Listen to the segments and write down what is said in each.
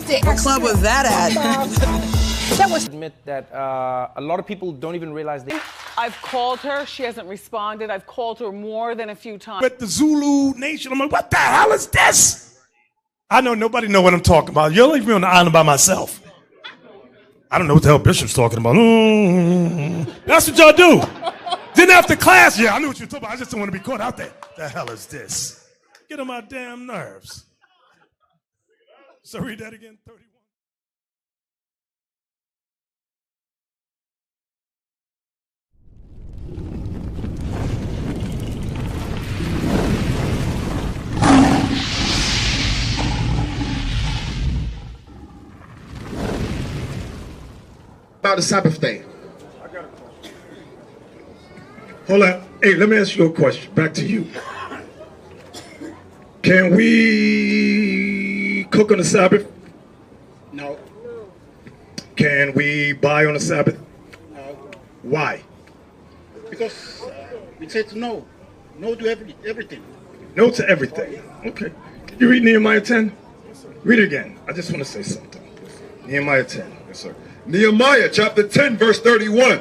stick. What club was that at? That was. Admit that a lot of people don't even realize they. I've called her. She hasn't responded. I've called her more than a few times. With the Zulu Nation, I'm like, what the hell is this? I know nobody know what I'm talking about. You'll leave me on the island by myself. I don't know what the hell Bishop's talking about. That's what y'all do. Then after class, yeah, I knew what you were talking about. I just don't want to be caught out there. The hell is this? Get on my damn nerves. So read that again, 31. About the Sabbath day. Hold on. Hey, let me ask you a question. Back to you. Can we cook on the Sabbath? No. Can we buy on the Sabbath? No. Why? Because it says no. No to everything. No to everything. Okay. You read Nehemiah 10? Read it again. I just want to say something. Nehemiah 10. Yes, sir. Nehemiah chapter 10 verse 31.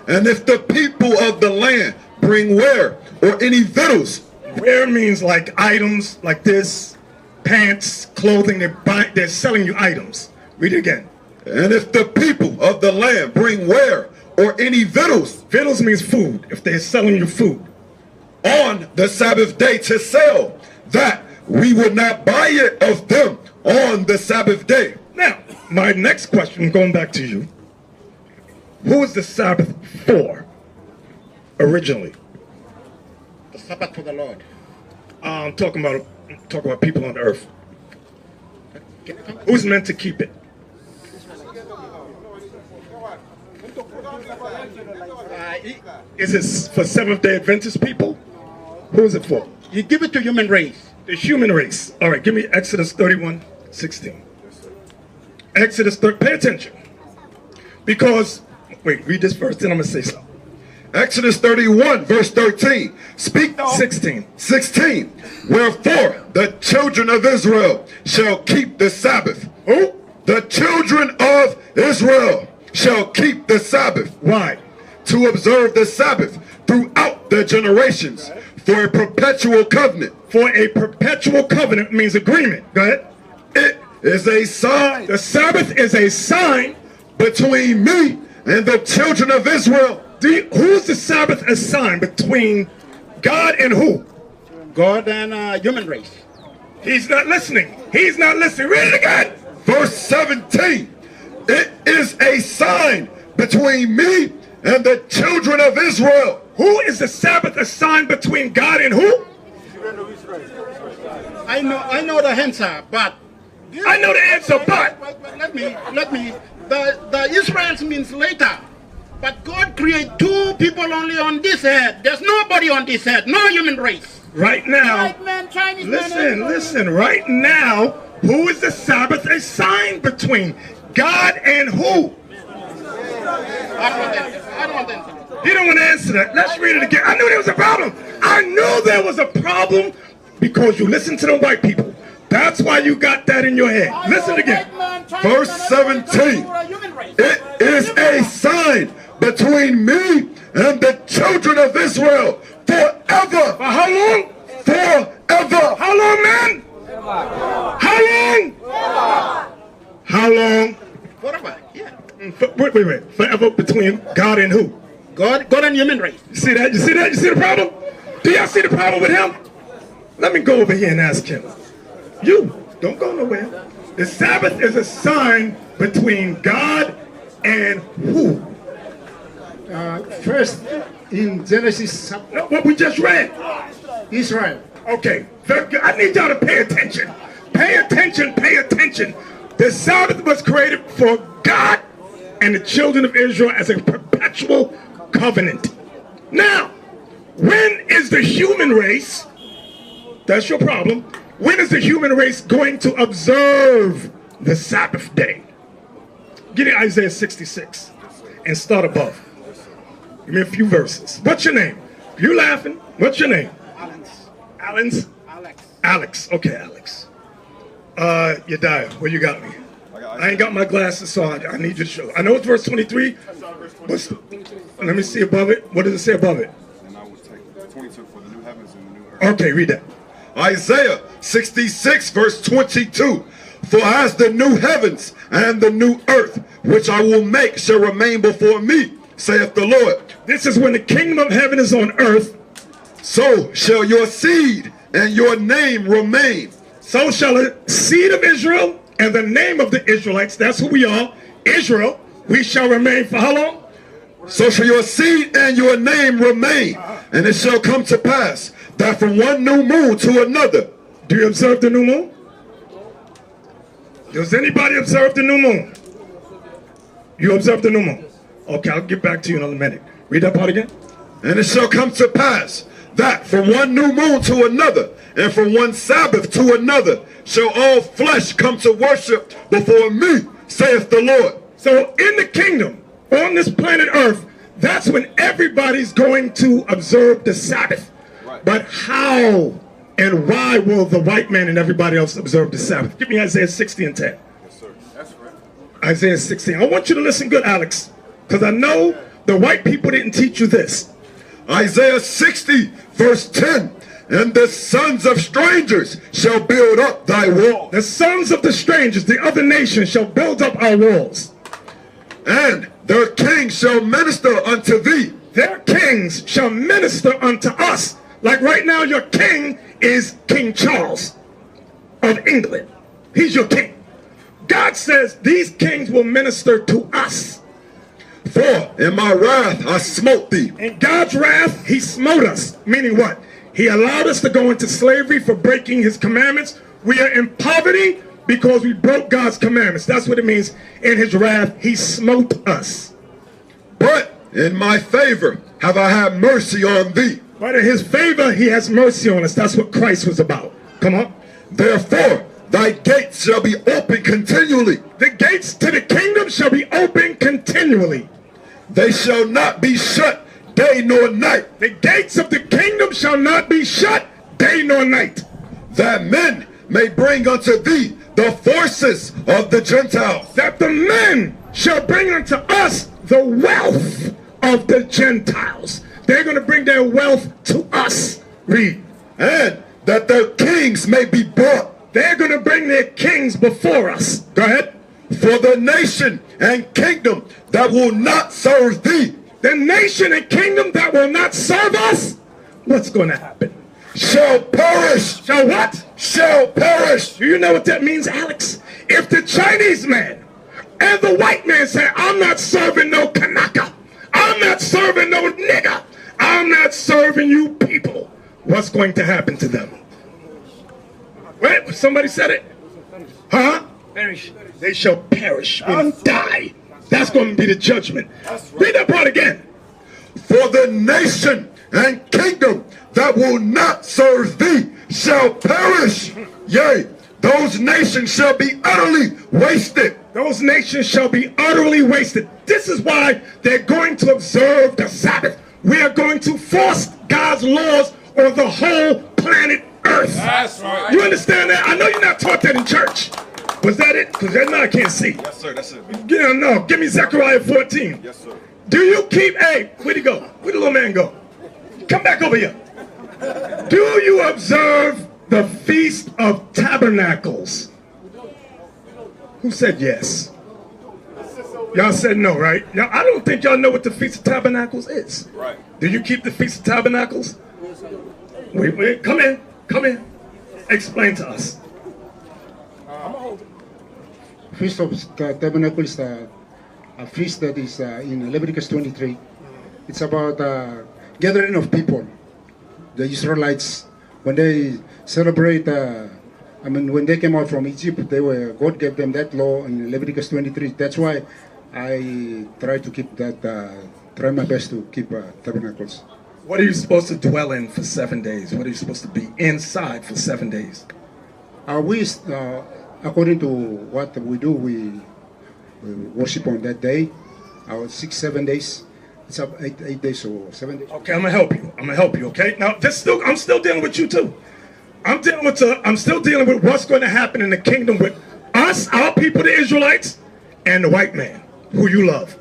And if the people of the land bring ware or any victuals. Ware means like items like this, pants, clothing, they're selling you items. Read it again. And if the people of the land bring ware or any victuals. Victuals means food, if they're selling you food. On the Sabbath day to sell, that we would not buy it of them on the Sabbath day. Now, my next question, going back to you. Who is the Sabbath for, originally? The Sabbath for the Lord. I'm talking about people on earth. Who's meant to keep it? Is it for Seventh-day Adventist people? Who is it for? You give it to human race. The human race. All right, give me Exodus 31:16. Exodus 30, pay attention. Because, wait, read this first, then I'm going to say something. Exodus 31 verse 13. Speak 16. 16. Wherefore the children of Israel shall keep the Sabbath. Who? The children of Israel shall keep the Sabbath. Why? To observe the Sabbath throughout their generations for a perpetual covenant. For a perpetual covenant means agreement. Go ahead. It is a sign. The Sabbath is a sign between me and the children of Israel. Who's the Sabbath a sign between God and who? God and human race. He's not listening. He's not listening. Read it again. Verse 17. It is a sign between me and the children of Israel. Who is the Sabbath a sign between God and who? I know the answer, but I know the answer, but let me. The Israelites means later. But God created two people only on this earth. There's nobody on this earth, no human race. Right now, White man, Chinese listen, right now, who is the Sabbath a sign between? God and who? I don't want to answer. You don't want to answer that. Let's read it again. I knew there was a problem. I knew there was a problem because you listen to the white people. That's why you got that in your head. Listen again. Verse 17. It is a sign between me and the children of Israel forever. For how long? Forever. How long, man? How long? How long? Forever, yeah. Wait. Forever between God and who? God and human race. You see that? You see that? You see the problem? Do y'all see the problem with him? Let me go over here and ask him. You, don't go nowhere. The Sabbath is a sign between God and who? First, in Genesis, No, what we just read. Israel. Okay, very good. I need y'all to pay attention. Pay attention, pay attention. The Sabbath was created for God and the children of Israel as a perpetual covenant. Now, when is the human race, that's your problem, when is the human race going to observe the Sabbath day? Give me Isaiah 66 and start above. Give me a few verses. What's your name? You laughing? What's your name? Alex. Alex. Alex. Okay, Alex. Yediah, where you got me? I I ain't got my glasses, so I need you to show. I know it's verse 23. But let me see above it. What does it say above it? And I will take 22 for the new heavens and the new earth. Okay, read that. Isaiah 66 verse 22. For as the new heavens and the new earth, which I will make, shall remain before me, saith the Lord. This is when the kingdom of heaven is on earth. So shall your seed and your name remain. So shall the seed of Israel and the name of the Israelites, that's who we are, Israel, we shall remain for how long? So shall your seed and your name remain. And it shall come to pass that from one new moon to another. Do you observe the new moon? Does anybody observe the new moon? You observe the new moon? Okay, I'll get back to you in a minute. Read that part again. And it shall come to pass that from one new moon to another, and from one Sabbath to another, shall all flesh come to worship before me, saith the Lord. So in the kingdom, on this planet Earth, that's when everybody's going to observe the Sabbath. Right. But how and why will the white man and everybody else observe the Sabbath? Give me Isaiah 60 and 10. Yes, sir. That's right. Isaiah 16. I want you to listen good, Alex, because I know the white people didn't teach you this. Isaiah 60 verse 10. And the sons of strangers shall build up thy wall. The sons of the strangers, the other nations, shall build up our walls. And their kings shall minister unto thee. Their kings shall minister unto us. Like right now, your king is King Charles of England. He's your king. God says these kings will minister to us. For in my wrath I smote thee. In God's wrath, he smote us. Meaning what? He allowed us to go into slavery for breaking his commandments. We are in poverty because we broke God's commandments. That's what it means. In his wrath, he smote us. But in my favor have I had mercy on thee. But in his favor, he has mercy on us. That's what Christ was about. Come on. Therefore, thy gates shall be open continually. The gates to the kingdom shall be open continually. They shall not be shut day nor night. The gates of the kingdom shall not be shut day nor night. That men may bring unto thee the forces of the Gentiles. That the men shall bring unto us the wealth of the Gentiles. They're going to bring their wealth to us. Read. And that their kings may be brought. They're going to bring their kings before us. Go ahead. For the nation and kingdom that will not serve thee. The nation and kingdom that will not serve us. What's going to happen? Shall perish. Shall what? Shall perish. Do you know what that means, Alex? If the Chinese man and the white man say, I'm not serving no Kanaka. I'm not serving no nigger. I'm not serving you people. What's going to happen to them? Wait, somebody said it? Huh? Perish. They shall perish and die. That's going to be the judgment. Read that part again. For the nation and kingdom that will not serve thee shall perish. Yea, those nations shall be utterly wasted. Those nations shall be utterly wasted. This is why they're going to observe the Sabbath. We are going to force God's laws on the whole planet Earth. That's right. You understand that? I know you're not taught that in church. Was that it? Because right now I can't see. Yes, sir, that's it. Yeah, no. Give me Zechariah 14. Yes, sir. Do you keep, hey, where'd he go? Where'd the little man go? Come back over here. Do you observe the Feast of Tabernacles? Who said yes? Y'all said no, right? Now, I don't think y'all know what the Feast of Tabernacles is. Right. Do you keep the Feast of Tabernacles? Wait, come in. Explain to us. Feast of Tabernacle is a feast that is in Leviticus 23. It's about gathering of people. The Israelites, when they celebrate, when they came out from Egypt, God gave them that law in Leviticus 23. That's why I try to keep that, try my best to keep tabernacles. What are you supposed to dwell in for 7 days? What are you supposed to be inside for 7 days? According to what we do, we worship on that day. Our 6-7 days. It's up 8 days or 7 days. Okay, I'm gonna help you. Okay. Now, I'm still dealing with you too. I'm still dealing with what's going to happen in the kingdom with our us, our people, the Israelites, and the white man, who you love.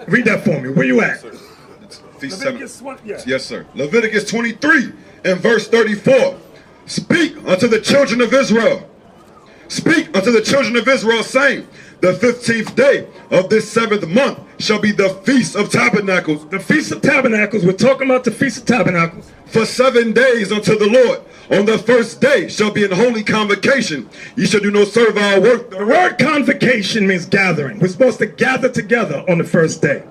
Read that for me. Where you at? Leviticus yes, sir. Leviticus 23 and verse 34. Speak unto the children of Israel. Speak unto the children of Israel, saying, the 15th day of this 7th month shall be the Feast of Tabernacles. The Feast of Tabernacles. We're talking about the Feast of Tabernacles. For 7 days unto the Lord. On the first day shall be an holy convocation. Ye shall do no servile work. The word convocation means gathering. We're supposed to gather together on the first day.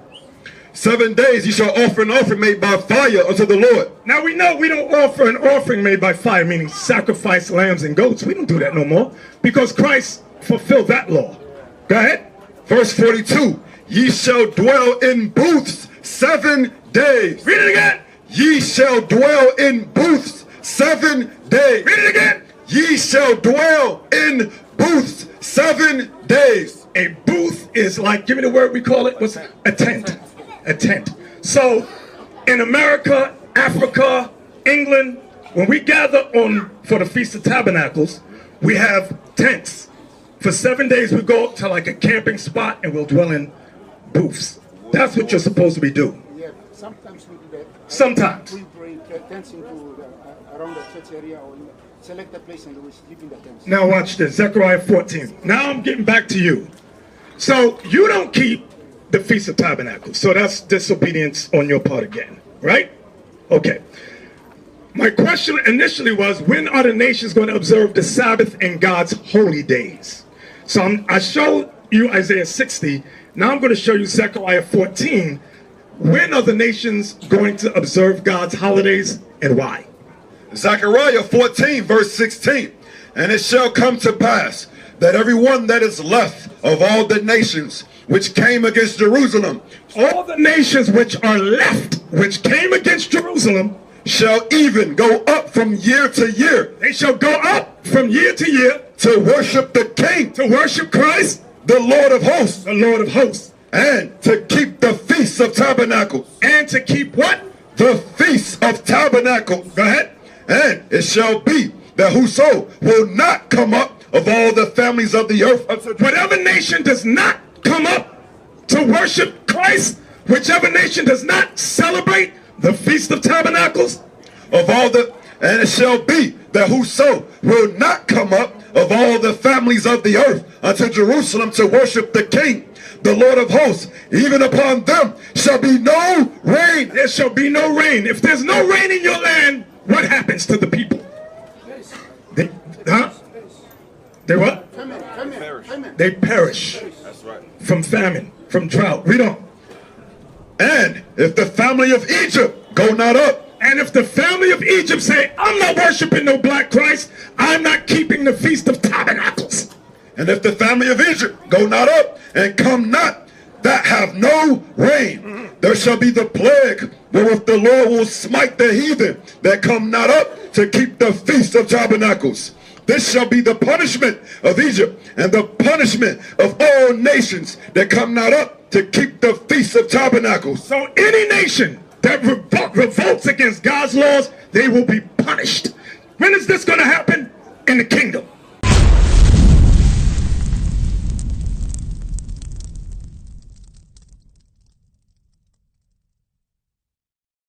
7 days ye shall offer an offering made by fire unto the Lord. Now we know we don't offer an offering made by fire, meaning sacrifice lambs and goats. We don't do that no more because Christ fulfilled that law. Go ahead. Verse 42. Ye shall dwell in booths 7 days. Read it again. Ye shall dwell in booths 7 days. Read it again. Ye shall dwell in booths 7 days. A booth is like, give me the word we call it. What's a tent? A tent. So in America, Africa, England, when we gather on for the Feast of Tabernacles, we have tents. For 7 days we go to like a camping spot and we'll dwell in booths. That's what you're supposed to be doing. Yeah, sometimes we do that. Sometimes. We bring tents into around the church area or select a place and we sleep in the tents. Now watch this, Zechariah 14. Now I'm getting back to you. So you don't keep the Feast of Tabernacles. So that's disobedience on your part again, right? Okay. My question initially was, when are the nations going to observe the Sabbath and God's holy days? So I showed you Isaiah 60. Now I'm going to show you Zechariah 14. When are the nations going to observe God's holidays and why? Zechariah 14 verse 16. And it shall come to pass that everyone that is left of all the nations which came against Jerusalem, all the nations which are left, which came against Jerusalem, shall even go up from year to year. They shall go up from year to year to worship the King, to worship Christ, the Lord of hosts, the Lord of hosts, and to keep the Feast of Tabernacles. And to keep what? The Feast of Tabernacles. Go ahead. And it shall be that whoso will not come up of all the families of the earth, whatever nation does not come up to worship Christ, whichever nation does not celebrate the Feast of Tabernacles, and it shall be that whoso will not come up of all the families of the earth unto Jerusalem to worship the King, the Lord of hosts, even upon them shall be no rain. There shall be no rain. If there's no rain in your land, what happens to the people? They what? They perish. That's right. From famine, from drought. Read on. And if the family of Egypt go not up, and if the family of Egypt say, I'm not worshiping no black Christ, I'm not keeping the Feast of Tabernacles. And if the family of Egypt go not up and come not, that have no rain, there shall be the plague wherewith the Lord will smite the heathen that come not up to keep the Feast of Tabernacles. This shall be the punishment of Egypt and the punishment of all nations that come not up to keep the Feast of Tabernacles. So any nation that revolts against God's laws, they will be punished. When is this going to happen? In the kingdom.